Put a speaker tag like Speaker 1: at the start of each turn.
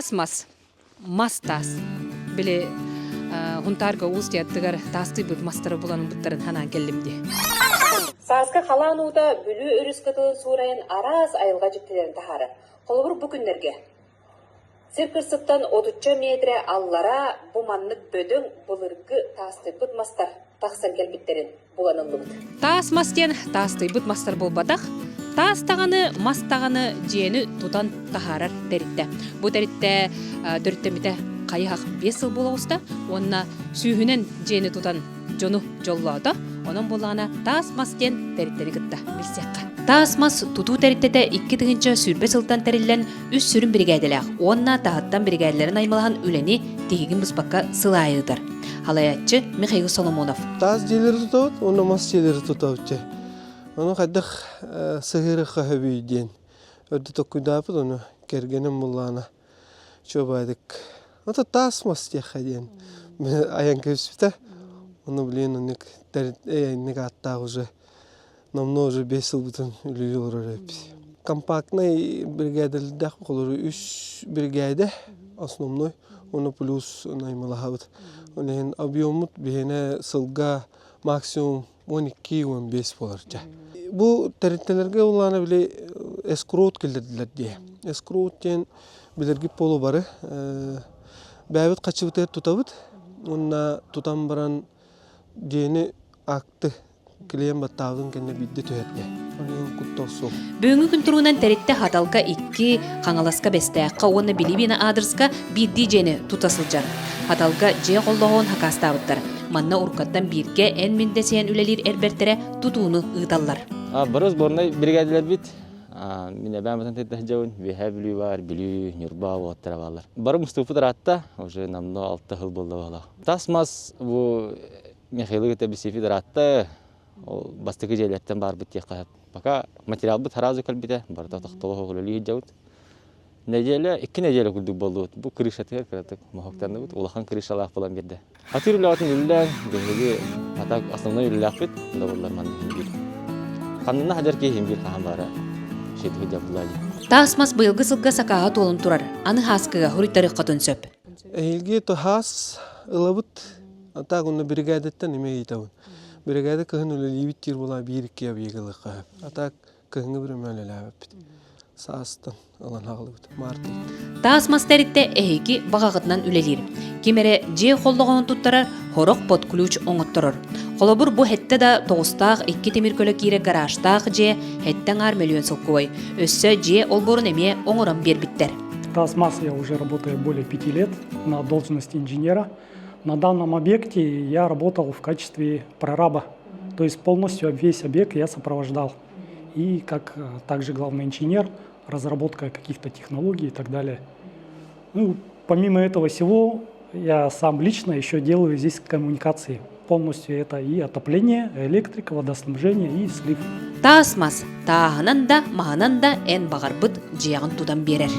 Speaker 1: Тас мас тас. Біле хунтарга устияттыгар тасты бұд мастары боланын бұттарын ханан келімде.
Speaker 2: Саска қаланууда бүлі өріскатылын сурайын араз айылға жүктелерін тахары. Қолыбыр бүкіндерге. Сиркірсыптан 30 метре аллара бұманнық бөдің бұлырғы тасты бұд мастар тақсан келбеттерін боланын бұд.
Speaker 1: Тас мастен тасты бұд мастар болбадақ. Тас тағаны, мас тағаны жиені тұтан тахарар дәрітті. Бұл дәрітті дөріттеміде қайық 5 жыл бола ұста, онына сүйінен жиені тұтан жону жоллады. Onun bolağına tağız masken teritleri gıtta bilsiyakka. Tağız mas tutu terittede 2 sürbe sıltan terilen 3 sürüm brigadeler. Onna tahattan brigadelerin aymalahan üleni tegin bıspakka sılayıdır. Halayatçı Mikhail Solomonov.
Speaker 3: Tağız jeleri tutavut, onna mas jeleri tutavutça. Onu kaddık sığırı kahabiydiyen. Ördü tokkudapıd onu kergenin bolağına çobaydık. Ota tağız mas diye hadiyen. Ayan köpsüpte. Onu блин, он не гатта уже намного бесил бутын үлелер өпс. Компактный бригадалдах колору 3 бригада основной, оны плюс наймалахабыт. Онен объемут бихене сылга максимум 12-15 боларча. Бу территорияларга улана биле эскроут келдилер дие. Эскроут ден билерги полу бары. Бәбит качыбытер тутабыт. Онна тутам баран Jeni aktı kliyem batağın kendine biddi tühetge. Onun kuttosu.
Speaker 1: Bugünkü gün turunan teritte hatalka 2 kanalaska besteğe onu bilibina adırska biddi jeni tutasılcan. Hatalka je kolloğun hakastavıttar. Manna urkattan birge en mindesiyen ülelir erbertere tutuğunu ıdallar.
Speaker 4: Barız bornay brigadeler bit. Mine ben batan tette hajavun veha bilü var, bilü nürba vattara varlar. Barı Mustafa daratta, oje namno 6 yıl boldu vala. Tasmas bu Михаилы это бисифи дратта, бастыгы жерлерден бар бит яқат. Пока материал бит таразы калбите, барда тақтылығы ғылы жаут. Неделя, 2 неделя күлдік болды. Бұл крыша тегер кіратық, махоктарны бит, улахан крышалақ болан берді. Атыр үлләғатын үлләң, деңгеге атак основной үлләқ бит, да болар маны химбир. Қанына хажар кей химбир қаған бары, шетігі жабылады.
Speaker 1: Тағысмас бұйылғы сылға сақаға толын тұрар, аны хаскыға хұрыттары қатын сөп.
Speaker 3: Әйілге то хас ылабыт. Ата гунна бригадаттан неме айтабын. Бригада кыһын үлелибиттер була бирикке абыйгылы кап. Ата кыһыңы бир мәлеләбит. Саастан алан хагылыбыт. Марты.
Speaker 1: Тағысмас тәритте әйгі бағағытынан үлелер. Кемере же қолдығын тұттарар, хорық под ключ оңыттырыр. Қолыбыр бұ хетті да тоғыстақ 2 темір көлі кейрі гаражтақ же хеттен ар миллион сылқуай. Өссі же олборын әме оңырын бербіттер.
Speaker 5: Тағысмас я уже работаю более 5 лет на должности инженера. На данном объекте я работал в качестве прораба, то есть полностью весь объект я сопровождал. И как также главный инженер, разработка каких-то технологий и так далее. Ну, помимо этого всего, я сам лично еще делаю здесь коммуникации. Полностью это и отопление, электрика, водоснабжение и слив.
Speaker 1: Тағысмас, тағынан да, мағынан да ән бағарбыт жиағын тудан берер.